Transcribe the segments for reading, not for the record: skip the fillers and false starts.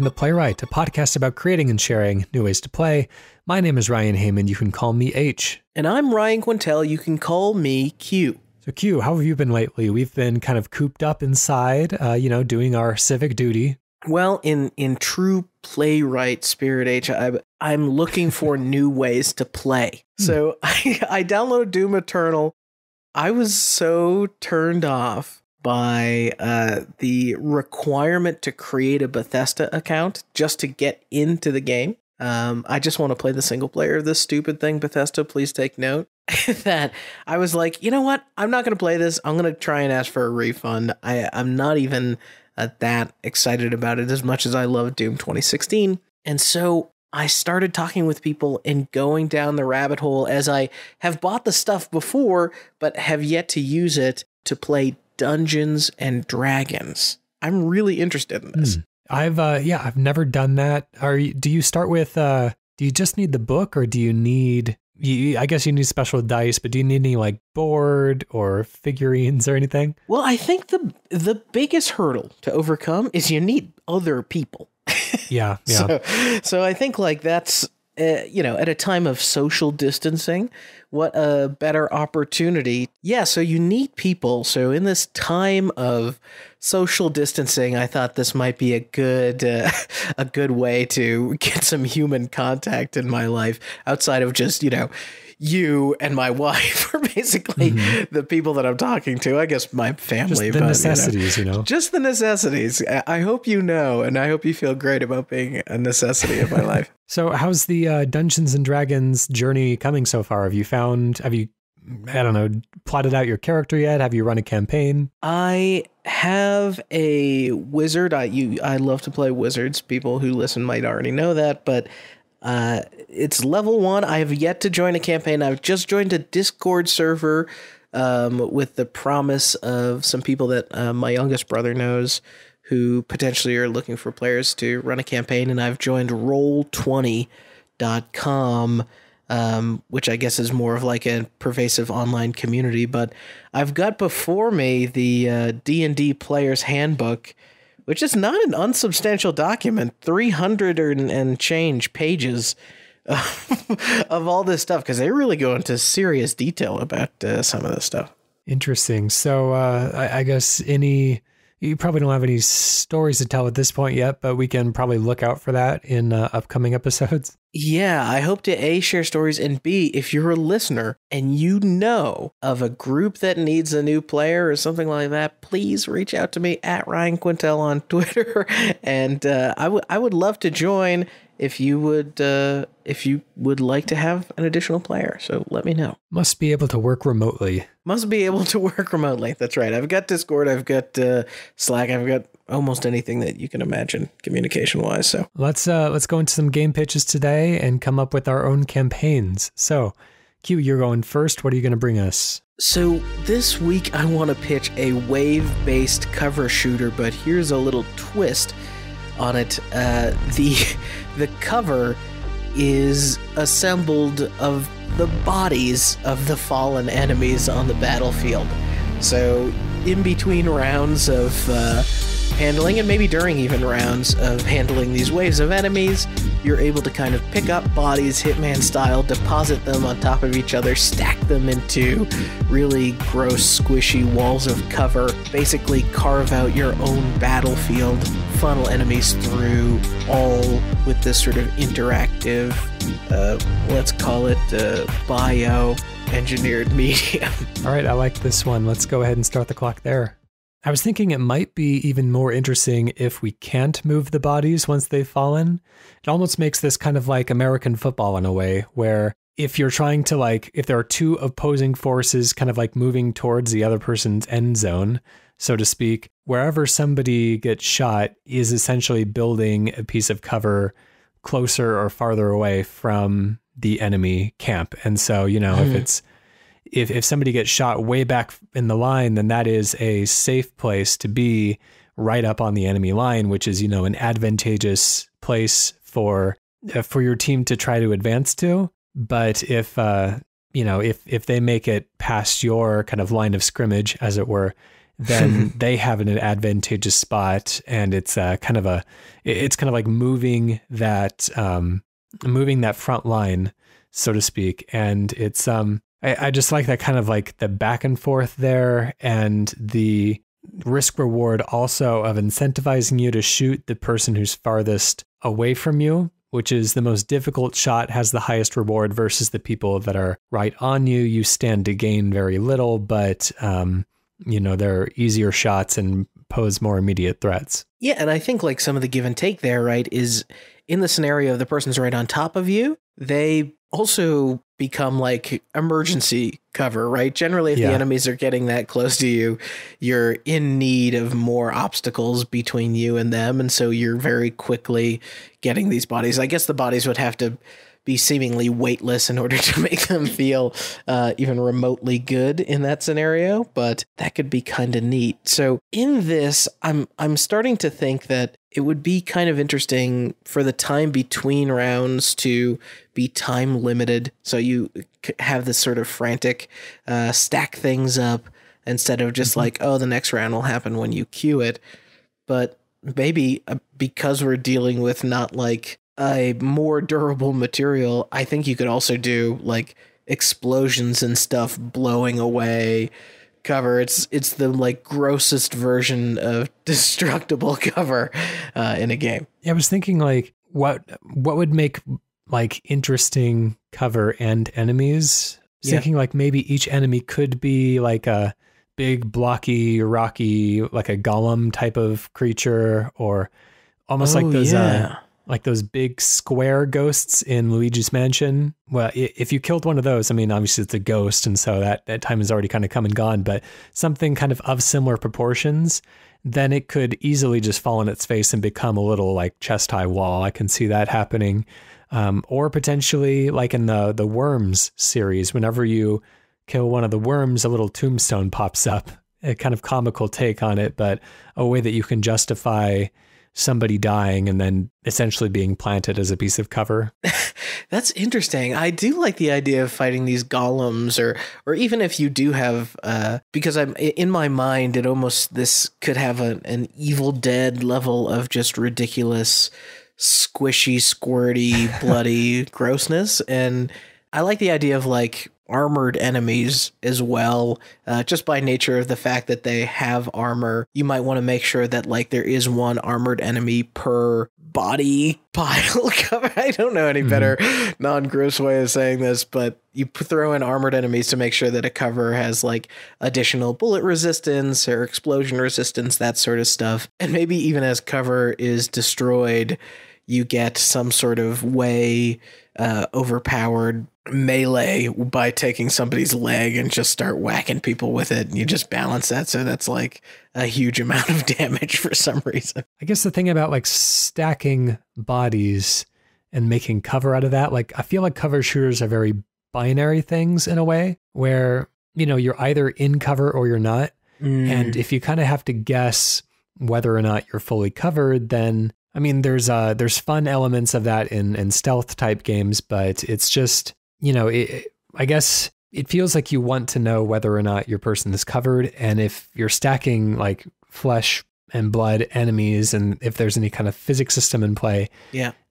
welcome to Playwright, a podcast about creating and sharing new ways to play. My name is Ryan Heyman. You can call me H. And I'm Ryan Quintel. You can call me Q. So Q, how have you been lately? We've been kind of cooped up inside, doing our civic duty. Well, in true playwright spirit, H, I'm looking for new ways to play. So I downloaded Doom Eternal. I was so turned off by the requirement to create a Bethesda account just to get into the game. I just want to play the single player of this stupid thing, Bethesda. Please take note that I was like, you know what? I'm not going to play this. I'm going to try and ask for a refund. I'm not even that excited about it as much as I love Doom 2016. And so I started talking with people and going down the rabbit hole as I have bought the stuff before, but have yet to use it to play Dungeons and Dragons. I'm really interested in this. I've never done that. Do you start with, do you just need the book, or do you need, I guess you need special dice, but do you need any like board or figurines or anything? Well, I think the biggest hurdle to overcome is you need other people. Yeah. So I think like that's, at a time of social distancing, what a better opportunity. Yeah, so you need people. So in this time of social distancing, I thought this might be a good way to get some human contact in my life outside of just, you and my wife are basically the people that I'm talking to. I guess my family. Just the necessities, Just the necessities. I hope you know, and I hope you feel great about being a necessity of my life. So how's the Dungeons and Dragons journey coming so far? Have you plotted out your character yet? Have you run a campaign? I have a wizard. I love to play wizards. People who listen might already know that, but it's level 1. I have yet to join a campaign. I've just joined a Discord server with the promise of some people that my youngest brother knows who potentially are looking for players to run a campaign. And I've joined Roll20.com, which I guess is more of like a pervasive online community. But I've got before me the D&D Player's Handbook, which is not an unsubstantial document, 300 and change pages of all this stuff, because they really go into serious detail about some of this stuff. Interesting. So I guess you probably don't have any stories to tell at this point yet, but we can probably look out for that in upcoming episodes. Yeah, I hope to A, share stories, and B, if you're a listener and you know of a group that needs a new player or something like that, please reach out to me at Ryan Quintel on Twitter. And I would love to join if you would like to have an additional player. So let me know. Must be able to work remotely. That's right. I've got Discord. I've got Slack. I've got almost anything that you can imagine communication wise. So let's go into some game pitches today and come up with our own campaigns. So Q, you're going first. What are you going to bring us? So this week I want to pitch a wave-based cover shooter, but here's a little twist on it. The cover is assembled of the bodies of the fallen enemies on the battlefield. So in between rounds of handling, and maybe during even rounds of handling these waves of enemies, you're able to kind of pick up bodies Hitman style, deposit them on top of each other, stack them into really gross, squishy walls of cover, basically carve out your own battlefield, funnel enemies through, all with this sort of interactive, let's call it bio-engineered medium. All right, I like this one. Let's go ahead and start the clock there. I was thinking it might be even more interesting if we can't move the bodies once they've fallen. It almost makes this kind of like American football in a way, where if you're trying to if there are two opposing forces kind of like moving towards the other person's end zone, so to speak, wherever somebody gets shot is essentially building a piece of cover closer or farther away from the enemy camp. And so, if somebody gets shot way back in the line, then that is a safe place to be right up on the enemy line, which is, an advantageous place for your team to try to advance to. But if they make it past your kind of line of scrimmage, as it were, then they have an advantageous spot, and it's kind of like moving that front line, so to speak. And it's I just like that kind of like the back and forth there, and the risk reward also of incentivizing you to shoot the person who's farthest away from you, which is the most difficult shot, has the highest reward, versus the people that are right on you. You stand to gain very little, but they're easier shots and pose more immediate threats. Yeah, and I think like some of the give and take there, right, is in the scenario of the person's right on top of you, they also become like emergency cover, right? Generally, if the enemies are getting that close to you, you're in need of more obstacles between you and them. And so you're very quickly getting these bodies. I guess the bodies would have to be seemingly weightless in order to make them feel even remotely good in that scenario, but that could be kind of neat. So in this, I'm starting to think that it would be kind of interesting for the time between rounds to be time limited. So you have this sort of frantic stack things up instead of just like, oh, the next round will happen when you queue it. But maybe because we're dealing with not like a more durable material, I think you could also do like explosions and stuff blowing away cover. It's the like grossest version of destructible cover in a game. Yeah, I was thinking like what would make like interesting cover and enemies. Thinking like maybe each enemy could be like a big blocky rocky like a golem type of creature, or almost like those like those big square ghosts in Luigi's Mansion. Well, if you killed one of those, I mean, obviously it's a ghost, and so that time is already kind of come and gone, but something kind of similar proportions, then it could easily just fall on its face and become a little like chest-high wall. I can see that happening. Or potentially like in the Worms series, whenever you kill one of the worms, a little tombstone pops up. A kind of comical take on it, but a way that you can justify somebody dying and then essentially being planted as a piece of cover. That's interesting. I do like the idea of fighting these golems, or even if you do have, because I'm in my mind, this could have an Evil Dead level of just ridiculous, squishy, squirty, bloody grossness. And I like the idea of like armored enemies as well, just by nature of the fact that they have armor. You might want to make sure that like there is one armored enemy per body pile cover. I don't know any better non-gross way of saying this, but you throw in armored enemies to make sure that a cover has like additional bullet resistance or explosion resistance, that sort of stuff. And maybe even as cover is destroyed, you get some sort of way overpowered melee by taking somebody's leg and just start whacking people with it, and you just balance that so that's like a huge amount of damage for some reason. I guess the thing about like stacking bodies and making cover out of that, like I feel like cover shooters are very binary things in a way where, you're either in cover or you're not. And if you kind of have to guess whether or not you're fully covered, then I mean, there's fun elements of that in stealth type games, but it's just, I guess it feels like you want to know whether or not your person is covered. And if you're stacking like flesh and blood enemies, and if there's any kind of physics system in play,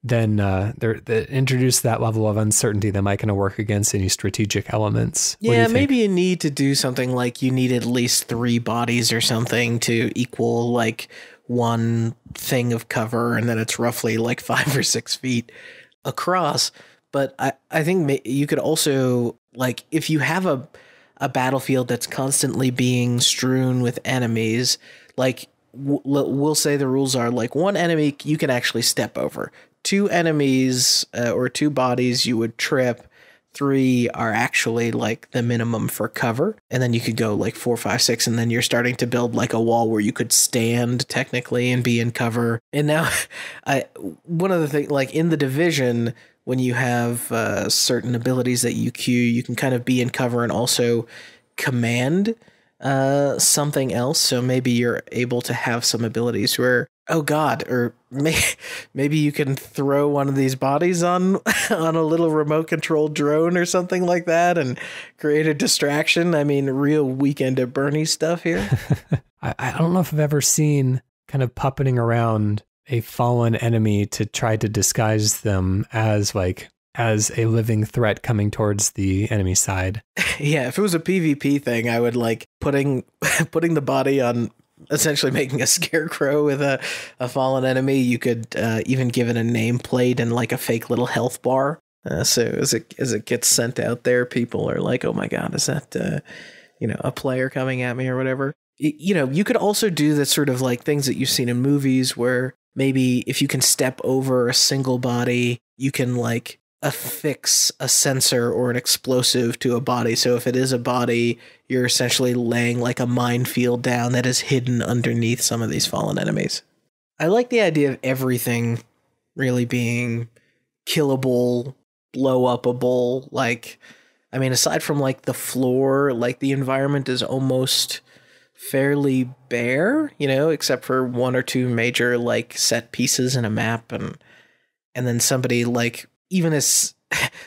then they introduce that level of uncertainty that might kind of work against any strategic elements. Yeah, maybe you need to do something like you need at least 3 bodies or something to equal like one thing of cover, and then it's roughly like 5 or 6 feet across. But I think you could also, like, if you have a battlefield that's constantly being strewn with enemies, like we'll say the rules are like 1 enemy you can actually step over, 2 enemies or 2 bodies you would trip, 3 are actually like the minimum for cover. And then you could go like 4, 5, 6, and then you're starting to build like a wall where you could stand technically and be in cover. And now one of the things, like in the Division, when you have certain abilities that you queue, you can kind of be in cover and also command something else. So maybe you're able to have some abilities where, oh God, or maybe you can throw one of these bodies on a little remote controlled drone or something like that and create a distraction. I mean, real Weekend at Bernie's stuff here. I don't know if I've ever seen kind of puppeting around a fallen enemy to try to disguise them as a living threat coming towards the enemy side. Yeah, if it was a PvP thing, I would like putting the body on, essentially making a scarecrow with a fallen enemy. You could even give it a nameplate and like a fake little health bar. So as it gets sent out there, people are like, oh my God, is that a player coming at me or whatever? You could also do the sort of like things that you've seen in movies where maybe if you can step over a single body, you can like affix a sensor or an explosive to a body. So if it is a body, you're essentially laying like a minefield down that is hidden underneath some of these fallen enemies. I like the idea of everything really being killable, blow-upable. Like, I mean, aside from like the floor, like the environment is almost fairly bare, except for one or two major like set pieces in a map, and then somebody like, even as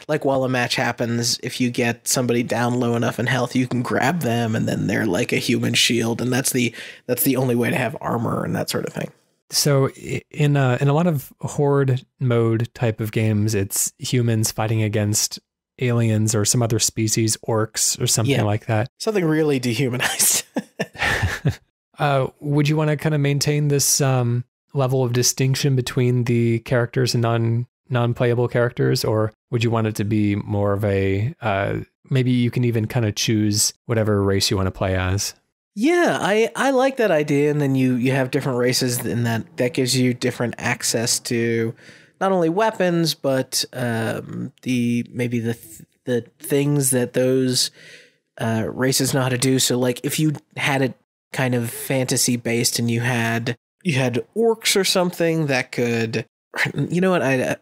like while a match happens, if you get somebody down low enough in health, you can grab them and then they're like a human shield, and that's the only way to have armor and that sort of thing. So in a lot of horde mode type of games, it's humans fighting against aliens or some other species, orcs or something like that. Something really dehumanized. Would you want to kind of maintain this level of distinction between the characters and non-playable characters, or would you want it to be more of a maybe you can even kind of choose whatever race you want to play as? Yeah, I like that idea, and then you have different races, and that gives you different access to not only weapons, but the things that those races know how to do. So like if you had it kind of fantasy based and you had orcs or something that could, you know what, I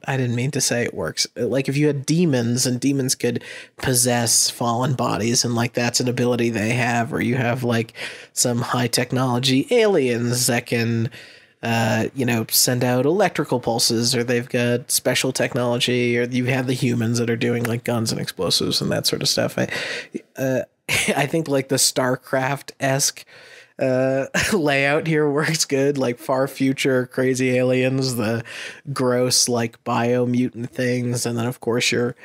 didn't mean to say orcs. Like if you had demons and demons could possess fallen bodies, and like that's an ability they have, or you have like some high technology aliens that can send out electrical pulses, or they've got special technology, or you have the humans that are doing like guns and explosives and that sort of stuff. I think like the StarCraft-esque layout here works good, like far future crazy aliens, the gross like biomutant things, and then of course your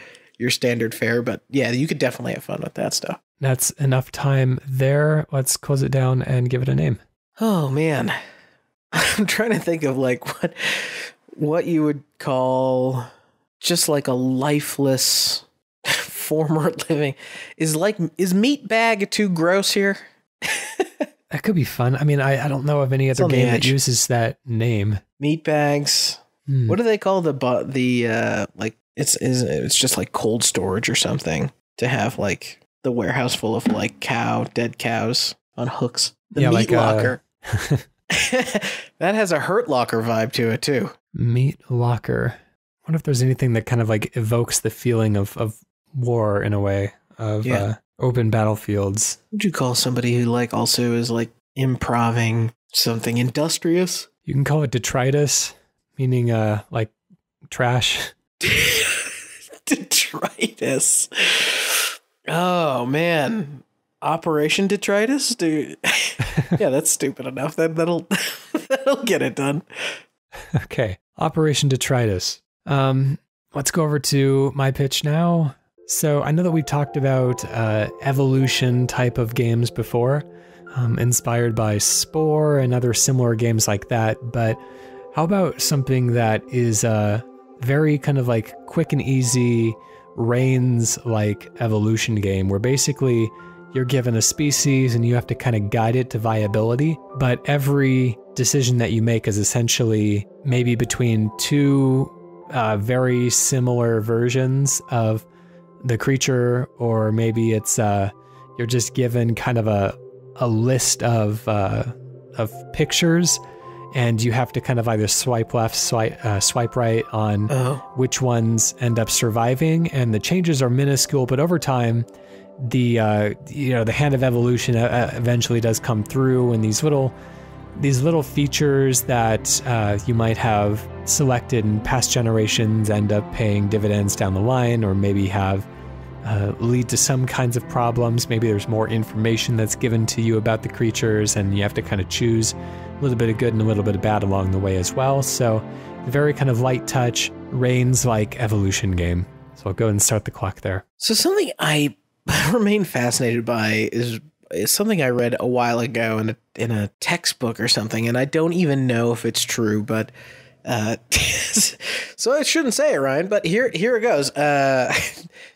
standard fare. But yeah, you could definitely have fun with that stuff. That's enough time there. Let's close it down and give it a name. Oh man, I'm trying to think of like what you would call just like a lifeless former living. Is Meatbag too gross here? That could be fun. I mean, I don't know of any other game that uses that name. Meatbags. What do they call the like it's just like cold storage or something, to have like the warehouse full of like dead cows on hooks. The meat locker. That has a Hurt Locker vibe to it too. Meat Locker. I wonder if there's anything that kind of like evokes the feeling of war in a way, of open battlefields. Would you call somebody who like also is like improving something industrious? You can call it detritus, meaning like trash. Detritus. Oh man. Operation Detritus, dude. Yeah, that's stupid enough. That'll get it done. Okay, Operation Detritus. Let's go over to my pitch now. So I know that we talked about evolution type of games before, inspired by Spore and other similar games like that. But how about something that is very kind of like quick and easy, Reigns-like evolution game, where basically you're given a species and you have to kind of guide it to viability, but every decision that you make is essentially maybe between two very similar versions of the creature, or maybe it's you're just given kind of a list of pictures, and you have to kind of either swipe left, swipe right on which ones end up surviving, and the changes are minuscule, but over time the the hand of evolution eventually does come through, and these little features that you might have selected in past generations end up paying dividends down the line, or maybe have lead to some kinds of problems. Maybe there's more information that's given to you about the creatures, and you have to kind of choose a little bit of good and a little bit of bad along the way as well. So very kind of light touch, Reigns-like evolution game. So I'll go and start the clock there. So something I remain fascinated by is something I read a while ago in a textbook or something, and I don't even know if it's true, but so I shouldn't say it, Ryan, but here it goes.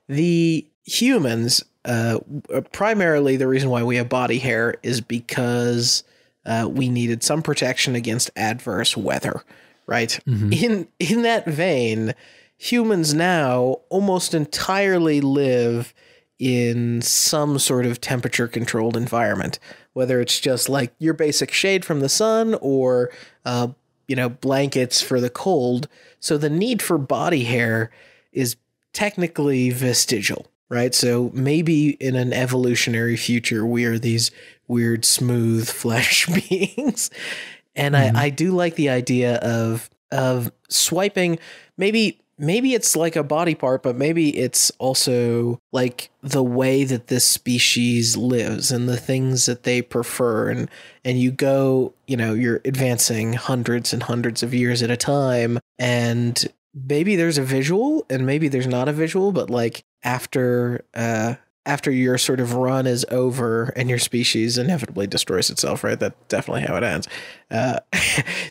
The humans, primarily the reason why we have body hair is because we needed some protection against adverse weather, right? Mm-hmm. In that vein, humans now almost entirely live in some sort of temperature-controlled environment, whether it's just like your basic shade from the sun or blankets for the cold. So the need for body hair is technically vestigial, right? So maybe in an evolutionary future, we are these weird, smooth flesh beings. And I do like the idea of swiping. Maybe it's like a body part, but maybe it's also like the way that this species lives and the things that they prefer. And you go, you're advancing hundreds and hundreds of years at a time, and maybe there's a visual and maybe there's not a visual, but like after your sort of run is over and your species inevitably destroys itself, right? That's definitely how it ends.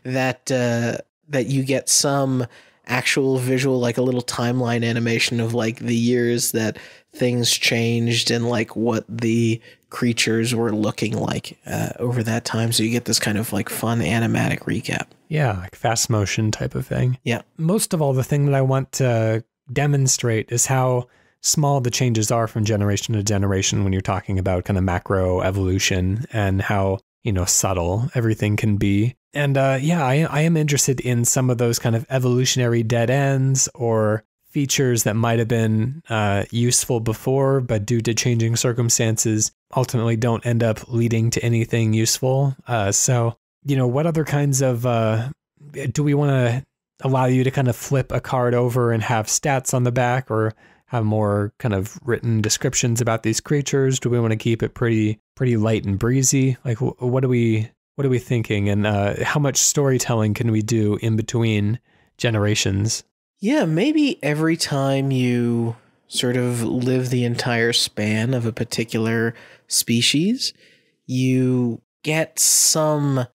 That you get some actual visual, like a little timeline animation of like the years that things changed and like what the creatures were looking like over that time. So you get this kind of like fun animatic recap. Yeah, like fast motion type of thing. Yeah. Most of all, the thing that I want to demonstrate is how small the changes are from generation to generation when you're talking about kind of macro evolution, and how, subtle everything can be. And I am interested in some of those kind of evolutionary dead ends or features that might have been useful before, but due to changing circumstances, ultimately don't end up leading to anything useful. So, what other kinds of, do we want to allow you to kind of flip a card over and have stats on the back, or have more kind of written descriptions about these creatures? Do we want to keep it pretty light and breezy? Like, what are we thinking? And how much storytelling can we do in between generations? Yeah, maybe every time you sort of live the entire span of a particular species, you get some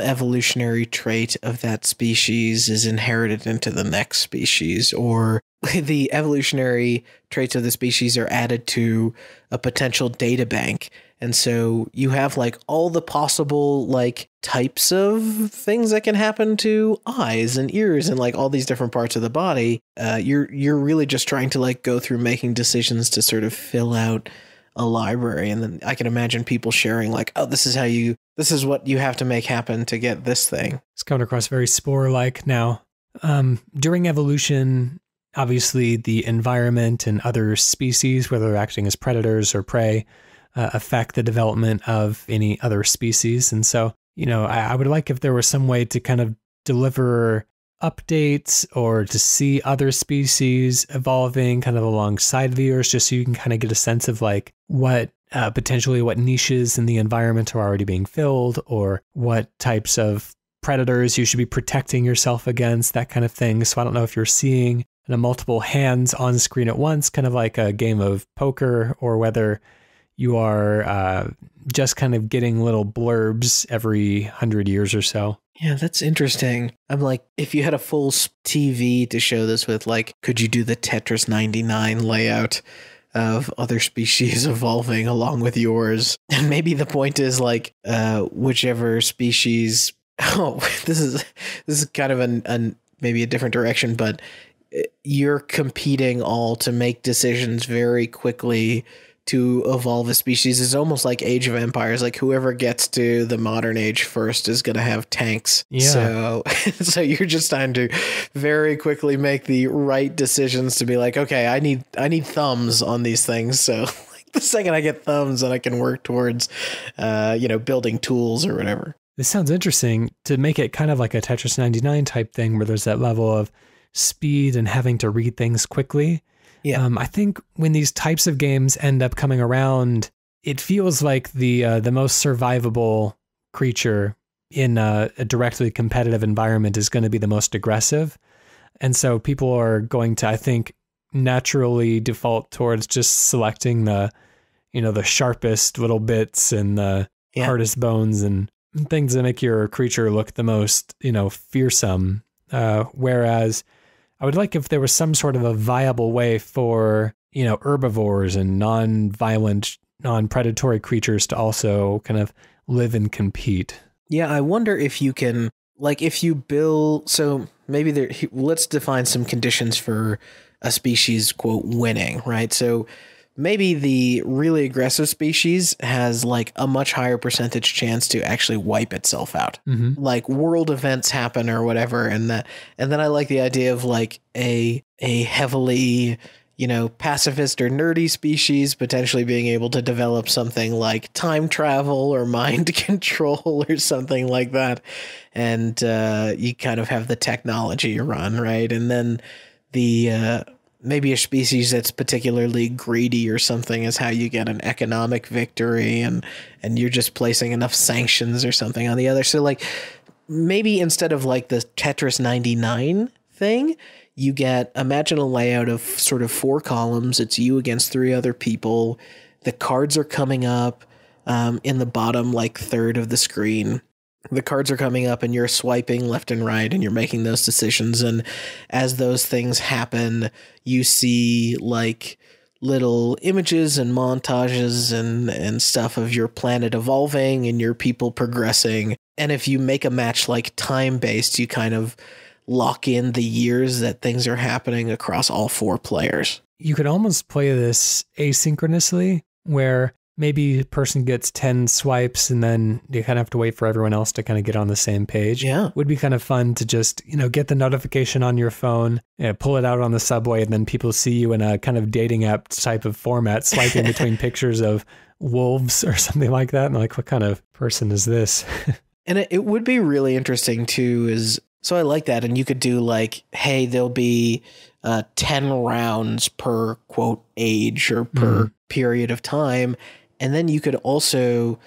evolutionary trait of that species is inherited into the next species, or the evolutionary traits of the species are added to a potential data bank. And so you have like all the possible like types of things that can happen to eyes and ears and like all these different parts of the body. You're really just trying to like go through making decisions to sort of fill out a library. And then I can imagine people sharing like, oh, this is what you have to make happen to get this thing. It's coming across very Spore-like now. During evolution, obviously the environment and other species, whether they're acting as predators or prey, affect the development of any other species. And so, I would like if there was some way to kind of deliver updates or to see other species evolving kind of alongside viewers, just so you can kind of get a sense of like what potentially what niches in the environment are already being filled, or what types of predators you should be protecting yourself against, that kind of thing. So I don't know if you're seeing multiple hands on screen at once, kind of like a game of poker, or whether you are just kind of getting little blurbs every 100 years or so. Yeah, that's interesting. I'm like, if you had a full TV to show this with, like, could you do the Tetris 99 layout of other species evolving along with yours? And maybe the point is like, whichever species. Oh, this is kind of maybe a different direction, but you're competing all to make decisions very quickly to evolve a species. Is almost like Age of Empires. Like whoever gets to the modern age first is going to have tanks. Yeah. So you're just trying to very quickly make the right decisions to be like, okay, I need thumbs on these things. So like, The second I get thumbs, then I can work towards, building tools or whatever. This sounds interesting to make it kind of like a Tetris 99 type thing where there's that level of speed and having to read things quickly. Yeah. I think when these types of games end up coming around, it feels like the most survivable creature in a directly competitive environment is going to be the most aggressive. And so people are going to, I think, naturally default towards just selecting the sharpest little bits and the hardest bones and things that make your creature look the most, fearsome. Whereas I would like if there was some sort of a viable way for, herbivores and non-violent, non-predatory creatures to also kind of live and compete. Yeah, I wonder if you can, if you build, so maybe let's define some conditions for a species, quote, winning, right? So maybe the really aggressive species has a much higher percentage chance to actually wipe itself out. Mm-hmm. Like world events happen or whatever. And then I like the idea of a heavily, pacifist or nerdy species potentially being able to develop something like time travel or mind control or something like that. And you kind of have the technology run, right? And then maybe a species that's particularly greedy or something is how you get an economic victory, and you're just placing enough sanctions or something on the other. So maybe instead of the Tetris 99 thing, you imagine a layout of sort of 4 columns. It's you against 3 other people. The cards are coming up in the bottom third of the screen. The cards are coming up and you're swiping left and right and you're making those decisions. And as those things happen, you see little images and montages and stuff of your planet evolving and your people progressing. And if you make a match time-based, you kind of lock in the years that things are happening across all 4 players. You could almost play this asynchronously where maybe a person gets 10 swipes and then you kind of have to wait for everyone else to kind of get on the same page. Yeah. Would be kind of fun to just, get the notification on your phone, pull it out on the subway, and then people see you in a kind of dating app type of format, swiping between pictures of wolves or something like that. And what kind of person is this? And it would be really interesting too, so I like that. And you could do hey, there'll be 10 rounds per quote age or per period of time. And then you could also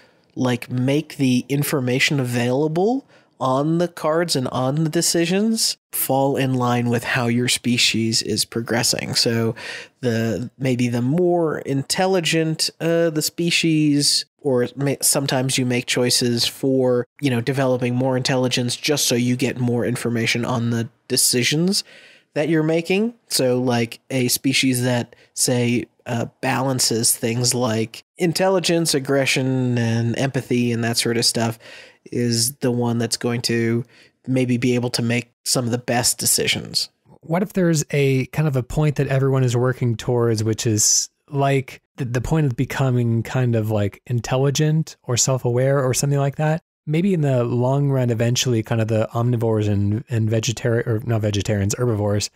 make the information available on the cards and on the decisions fall in line with how your species is progressing. So maybe the more intelligent the species, or sometimes you make choices for, developing more intelligence just so you get more information on the decisions that you're making. So a species that, say, balances things like intelligence, aggression, and empathy and that sort of stuff is the one that's going to maybe be able to make some of the best decisions. What if there's a kind of a point that everyone is working towards, which is the point of becoming kind of intelligent or self-aware or something like that? Maybe in the long run, eventually kind of the omnivores and herbivores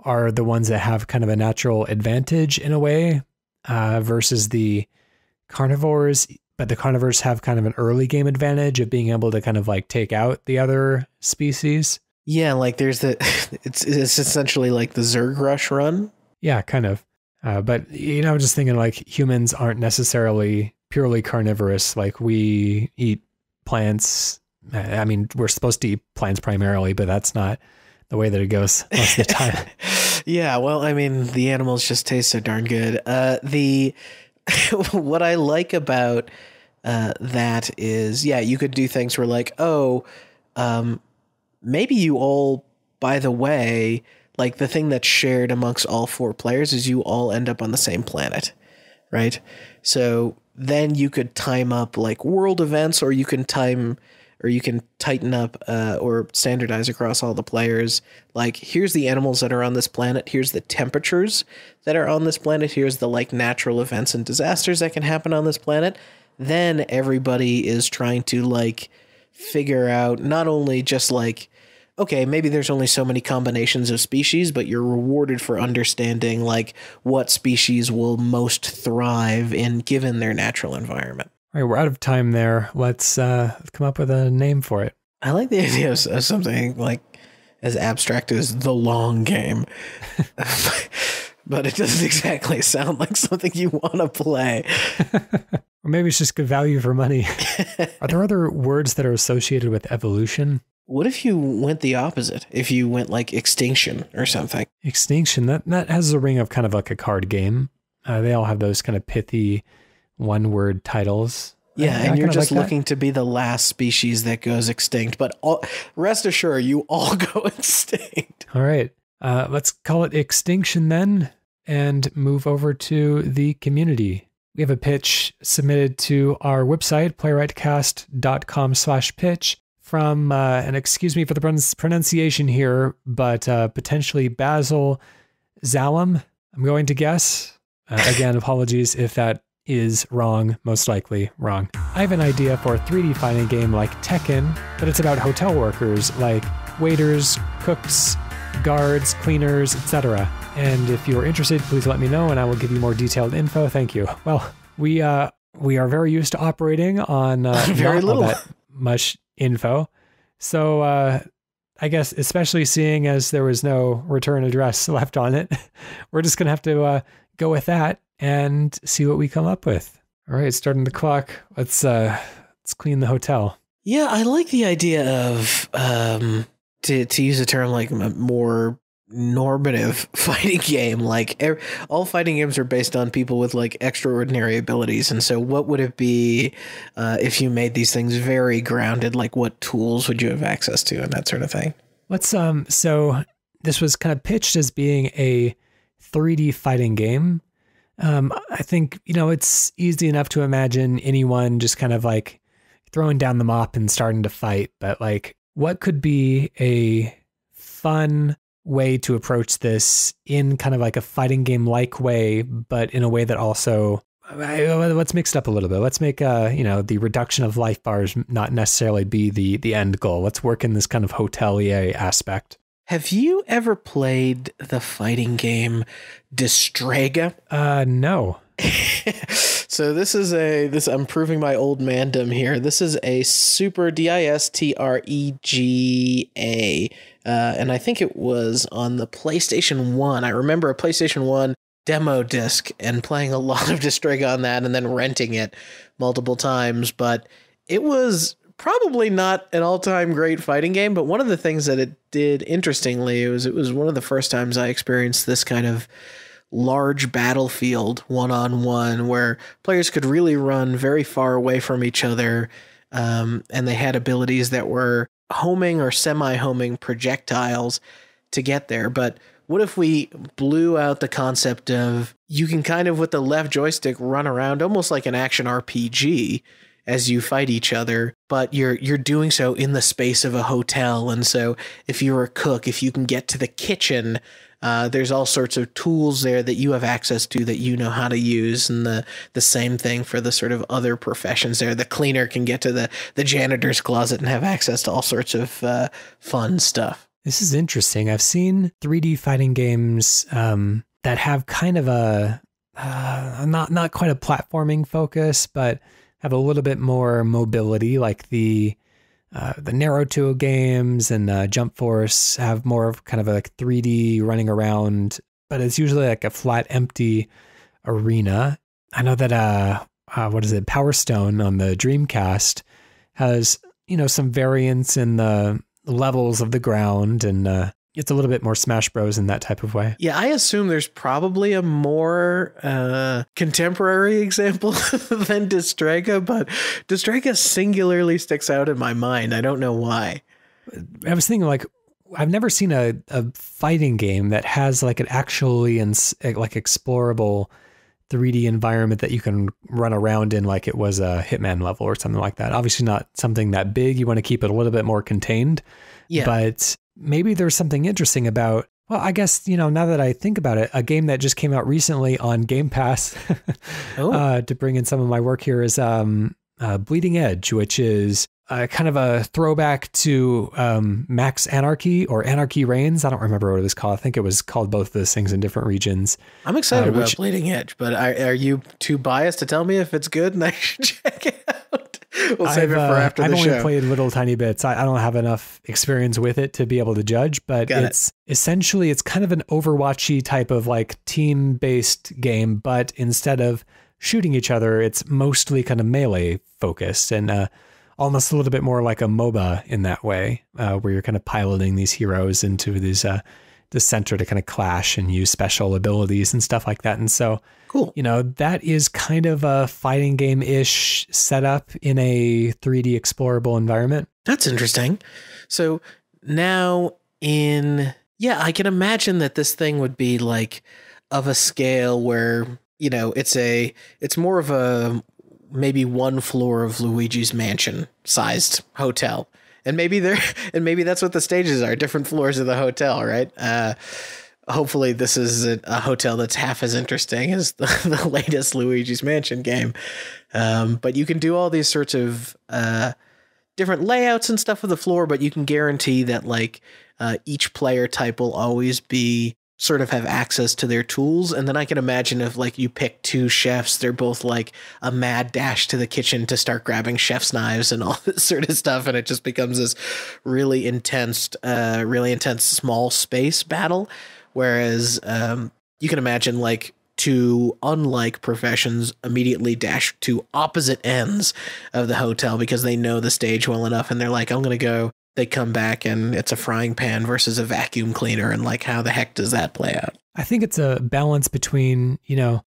are the ones that have kind of a natural advantage in a way versus the carnivores. But the carnivores have kind of an early game advantage of being able to kind of take out the other species. Yeah, there's it's essentially the Zerg Rush run. Yeah, kind of. But, just thinking humans aren't necessarily purely carnivorous. We eat plants. I mean, we're supposed to eat plants primarily, but that's not the way that it goes most of the time. Yeah, well, I mean, the animals just taste so darn good. What I like about that is, you could do things where maybe you all, by the way, the thing that's shared amongst all 4 players is you all end up on the same planet, right? So then you could time up world events, or you can tighten up or standardize across all the players. Here's the animals that are on this planet. Here's the temperatures that are on this planet. Here's the natural events and disasters that can happen on this planet. Then everybody is trying to figure out not only just okay, maybe there's only so many combinations of species, but you're rewarded for understanding like what species will most thrive in given their natural environment. All right, we're out of time there. Let's come up with a name for it. I like the idea of something like as abstract as the long game, but it doesn't exactly sound like something you want to play. Or maybe it's just good value for money. Are there other words that are associated with evolution? What if you went the opposite? If you went like extinction or something? Extinction, that has a ring of kind of like a card game. They all have those kind of pithy one-word titles. Yeah, and you're just looking to be the last species that goes extinct. But rest assured, you all go extinct. All right. Let's call it Extinction then and move over to the community. We have a pitch submitted to our website, playwrightcast.com/pitch, from, and excuse me for the pronunciation here, but potentially Basil Zalem, I'm going to guess. Again, apologies if that is wrong, most likely wrong. I have an idea for a 3D fighting game like Tekken, but it's about hotel workers like waiters, cooks, guards, cleaners, etc. And if you're interested, please let me know and I will give you more detailed info. Thank you. Well, we are very used to operating on very not little all that much info. So I guess especially seeing as there was no return address left on it, we're just going to have to go with that and see what we come up with. All right, starting the clock. Let's clean the hotel. Yeah, I like the idea of to use a term like a more normative fighting game. Like all fighting games are based on people with like extraordinary abilities, and so what would it be if you made these things very grounded? Like what tools would you have access to and that sort of thing? Let's so this was kind of pitched as being a 3D fighting game. I think, it's easy enough to imagine anyone just kind of like throwing down the mop and starting to fight. But like, what could be a fun way to approach this in kind of like a fighting game like way, but in a way that also, let's mix it up a little bit. Let's make, the reduction of life bars not necessarily be the end goal. Let's work in this kind of hotelier aspect. Have you ever played the fighting game Destrega? No. So this is I'm proving my old mandom here. This is a Super Distrega, and I think it was on the PlayStation 1. I remember a PlayStation 1 demo disc and playing a lot of Destrega on that and then renting it multiple times, but it was probably not an all-time great fighting game, but one of the things that it did interestingly was it was one of the first times I experienced this kind of large battlefield one-on-one where players could really run very far away from each other, and they had abilities that were homing or semi-homing projectiles to get there. But what if we blew out the concept of you can kind of with the left joystick run around almost like an action RPG as you fight each other, but you're doing so in the space of a hotel. And so if you're a cook, if you can get to the kitchen, there's all sorts of tools there that you have access to that you know how to use. And the same thing for the sort of other professions there. The cleaner can get to the janitor's closet and have access to all sorts of fun stuff. This is interesting. I've seen 3D fighting games that have kind of a not quite a platforming focus, but have a little bit more mobility, like the Naruto games and Jump Force have more of kind of a like 3D running around, but it's usually like a flat, empty arena. I know that Power Stone on the Dreamcast has some variance in the levels of the ground, and it's a little bit more Smash Bros in that type of way. Yeah, I assume there's probably a more contemporary example than Destrega, but Destrega singularly sticks out in my mind. I don't know why. I was thinking like, I've never seen a fighting game that has like an actually like explorable 3D environment that you can run around in like it was a Hitman level or something like that. Obviously not something that big. You want to keep it a little bit more contained. Yeah. But maybe there's something interesting about, well, I guess, now that I think about it, a game that just came out recently on Game Pass to bring in some of my work here is Bleeding Edge, which is kind of a throwback to Max Anarchy or Anarchy Reigns. I don't remember what it was called. I think it was called both of those things in different regions. I'm excited about Bleeding Edge, but are you too biased to tell me if it's good and I should check it out? We'll save it for after the show. I've only played little tiny bits. I don't have enough experience with it to be able to judge, but essentially it's kind of an Overwatchy type of like team-based game, but instead of shooting each other, it's mostly kind of melee focused and almost a little bit more like a MOBA in that way, where you're kind of piloting these heroes into these the center to kind of clash and use special abilities and stuff like that. And so, cool. That is kind of a fighting game-ish setup in a 3D explorable environment. That's interesting. So now I can imagine that this thing would be like of a scale where, it's more of a maybe one floor of Luigi's Mansion sized hotel. And maybe that's what the stages are, different floors of the hotel, right? Hopefully this is a hotel that's half as interesting as the latest Luigi's Mansion game. But you can do all these sorts of different layouts and stuff of the floor, but you can guarantee that like each player type will always be sort of have access to their tools. And then I can imagine if like you pick two chefs, they're both like a mad dash to the kitchen to start grabbing chef's knives and all this sort of stuff. And it just becomes this really intense small space battle. Whereas you can imagine like two unlike professions immediately dash to opposite ends of the hotel because they know the stage well enough. And they're like, I'm going to go. They come back and it's a frying pan versus a vacuum cleaner. And like, how the heck does that play out? I think it's a balance between,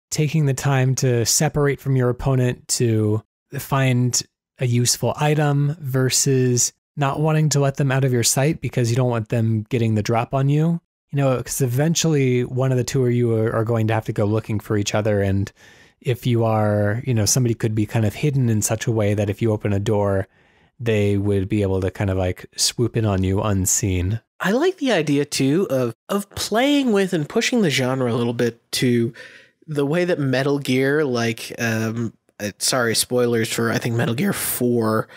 taking the time to separate from your opponent to find a useful item versus not wanting to let them out of your sight because you don't want them getting the drop on you. Because eventually one of the two of you are going to have to go looking for each other. And if you are, somebody could be kind of hidden in such a way that if you open a door, they would be able to kind of like swoop in on you unseen. I like the idea too of playing with and pushing the genre a little bit to the way that Metal Gear, like, sorry, spoilers for I think Metal Gear 4,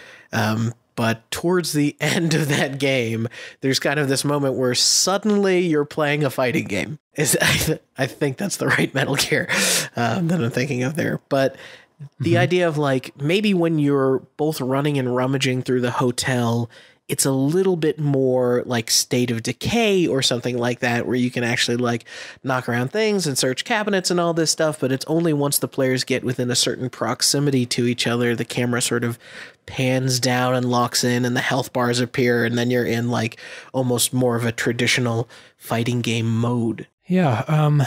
but towards the end of that game, there's kind of this moment where suddenly you're playing a fighting game. I think that's the right Metal Gear that I'm thinking of there, but. The idea of like maybe when you're both running and rummaging through the hotel, it's a little bit more like State of Decay or something like that, where you can actually like knock around things and search cabinets and all this stuff. But it's only once the players get within a certain proximity to each other, the camera sort of pans down and locks in and the health bars appear. And then you're in like almost more of a traditional fighting game mode. Yeah.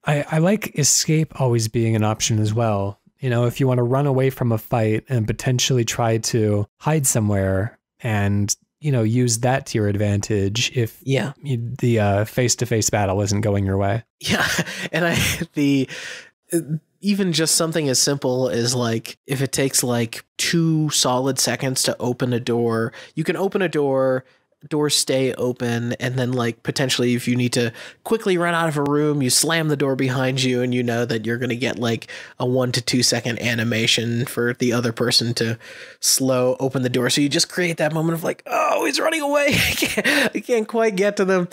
I like escape always being an option as well. If you want to run away from a fight and potentially try to hide somewhere and, use that to your advantage if the face-to-face battle isn't going your way. Yeah. And even just something as simple as like, if it takes like 2 solid seconds to open a door, you can open a door, doors stay open, and then like potentially if you need to quickly run out of a room, you slam the door behind you and you know that you're going to get like a 1 to 2 second animation for the other person to slow open the door. So you just create that moment of like, oh, he's running away. I can't quite get to them.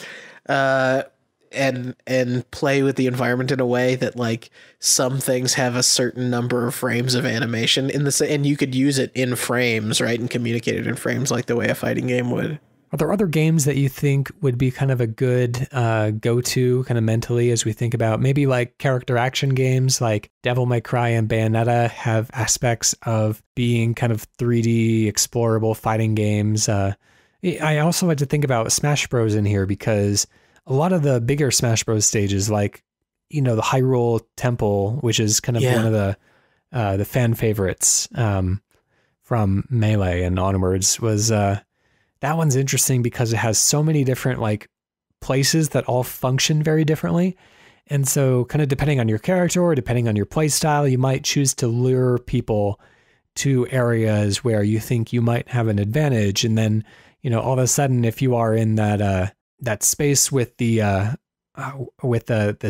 And play with the environment in a way that like some things have a certain number of frames of animation and you could use it in frames, right? And communicate it in frames like the way a fighting game would. Are there other games that you think would be kind of a good go-to kind of mentally as we think about maybe like character action games like Devil May Cry and Bayonetta have aspects of being kind of 3D explorable fighting games? I also had to think about Smash Bros in here because a lot of the bigger Smash Bros stages like, the Hyrule Temple, which is kind of one of the fan favorites from Melee and onwards was... that one's interesting because it has so many different like places that all function very differently. And so kind of depending on your character or depending on your play style, you might choose to lure people to areas where you think you might have an advantage. And then, all of a sudden, if you are in that space with the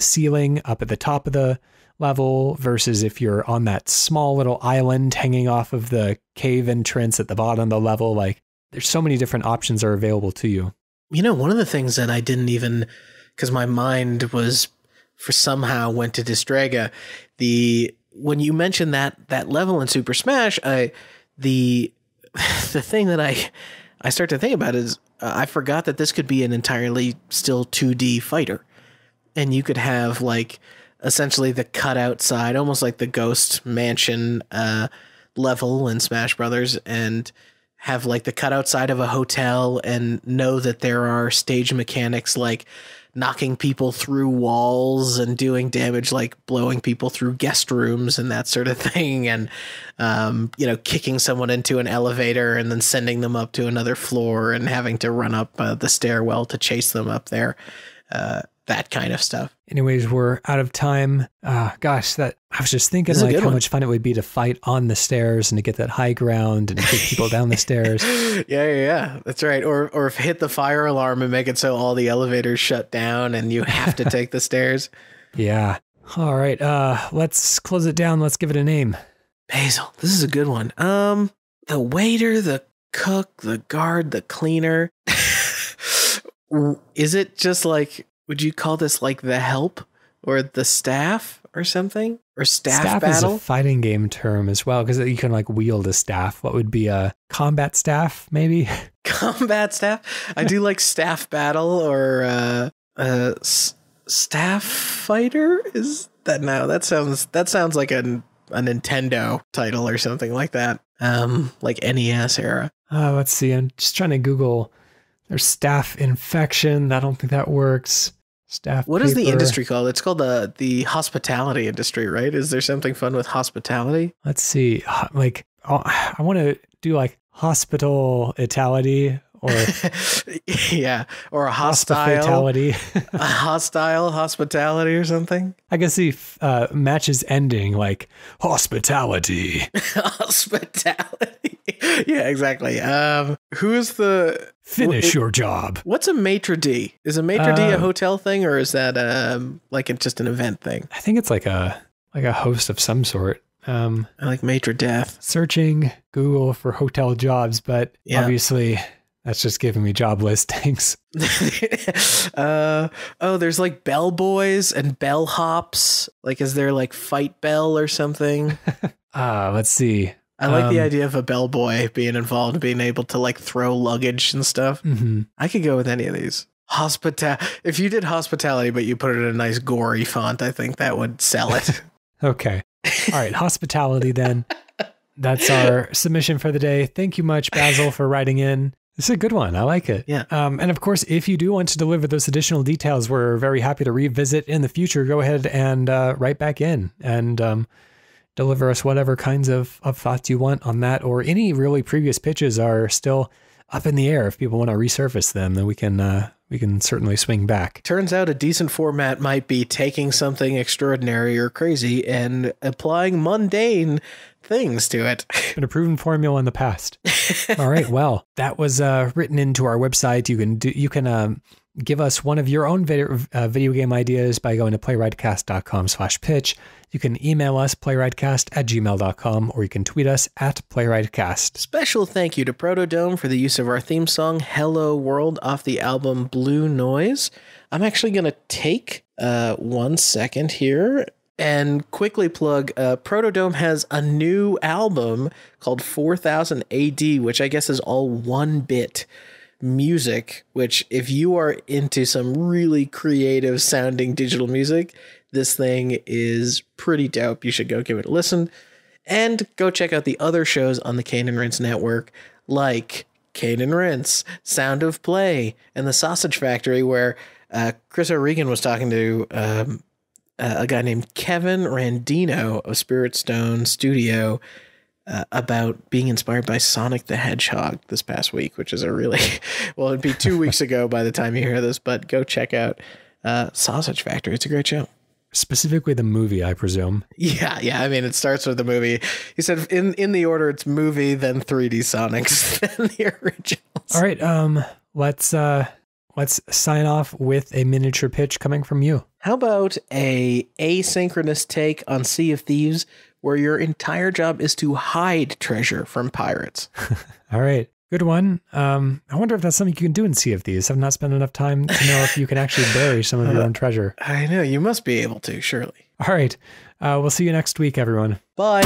ceiling up at the top of the level versus if you're on that small little island hanging off of the cave entrance at the bottom of the level. Like, there's so many different options are available to you. You know, one of the things that I didn't even, because my mind was somehow went to Distraga, when you mentioned that level in Super Smash, the thing that I start to think about is I forgot that this could be an entirely still 2D fighter, and you could have like essentially the cutout side, almost like the Ghost Mansion level in Smash Brothers, and have like the cutout side of a hotel, and know that there are stage mechanics like knocking people through walls and doing damage, like blowing people through guest rooms and that sort of thing. And, kicking someone into an elevator and then sending them up to another floor and having to run up the stairwell to chase them up there. That kind of stuff. Anyways, we're out of time. I was just thinking like how much fun it would be to fight on the stairs and to get that high ground and kick people down the stairs. Yeah. That's right. Or hit the fire alarm and make it so all the elevators shut down and you have to take the stairs. Yeah. All right. Let's close it down. Let's give it a name. Basil. This is a good one. The waiter, the cook, the guard, the cleaner. Is it just like, would you call this like the help or the staff or something? Or staff battle? Is a fighting game term as well, because you can like wield a staff. What would be a combat staff, maybe? Combat staff? I do like staff battle or staff fighter? Is that no? That sounds like a Nintendo title or something like that. Like NES era. Let's see. I'm just trying to Google. There's staff infection. I don't think that works. Staff. What is the industry called? It's called the hospitality industry, right? Is there something fun with hospitality? Let's see. Like, I want to do like hospital-itality or yeah, or a hostile a hostile hospitality or something. I can see matches ending like hospitality. Hospitality. Yeah, exactly. Who's the finish your job? What's a maitre d'? Is a maitre d' a hotel thing, or is that just an event thing? I think it's like a host of some sort. I like maitre d'. Searching Google for hotel jobs, but obviously that's just giving me job listings. There's like bellboys and bellhops. Like, is there like fight bell or something? Let's see. I like the idea of a bellboy being involved, being able to like throw luggage and stuff. Mm-hmm. I could go with any of these. If you did hospitality, but you put it in a nice gory font, I think that would sell it. Okay. All right. Hospitality then. That's our submission for the day. Thank you much, Basil, for writing in. This is a good one. I like it. Yeah. And of course, if you do want to deliver those additional details, we're very happy to revisit in the future. Go ahead and write back in and deliver us whatever kinds of thoughts you want on that, or any really previous pitches are still up in the air. If people want to resurface them, then we can certainly swing back. Turns out a decent format might be taking something extraordinary or crazy and applying mundane things to it. Been a proven formula in the past. All right. Well, that was written into our website. You can give us one of your own video game ideas by going to playwrightcast.com/pitch. You can email us playwrightcast@gmail.com, or you can tweet us @playwrightcast. Special thank you to PROTODOME for the use of our theme song Hello World off the album Blue Noise. I'm actually going to take 1 second here and quickly plug PROTODOME has a new album called 4000 AD, which I guess is all 1-bit music, which if you are into some really creative sounding digital music, this thing is pretty dope. You should go give it a listen, and go check out the other shows on the Kane and Rinse network, like Kane and Rinse, Sound of Play, and The Sausage Factory, where Chris O'Regan was talking to a guy named Kevin Randino of Spirit Stone Studio about being inspired by Sonic the Hedgehog this past week, which is a really, well, it'd be 2 weeks ago by the time you hear this, but go check out Sausage Factory. It's a great show. Specifically the movie, I presume. Yeah. I mean, it starts with the movie. He said in the order, it's movie, then 3D Sonics, then the originals. All right. let's sign off with a miniature pitch coming from you. How about a asynchronous take on Sea of Thieves where your entire job is to hide treasure from pirates? All right. Good one. I wonder if that's something you can do in Sea of Thieves. I've not spent enough time to know if you can actually bury some of your own treasure. I know. You must be able to, surely. All right. We'll see you next week, everyone. Bye.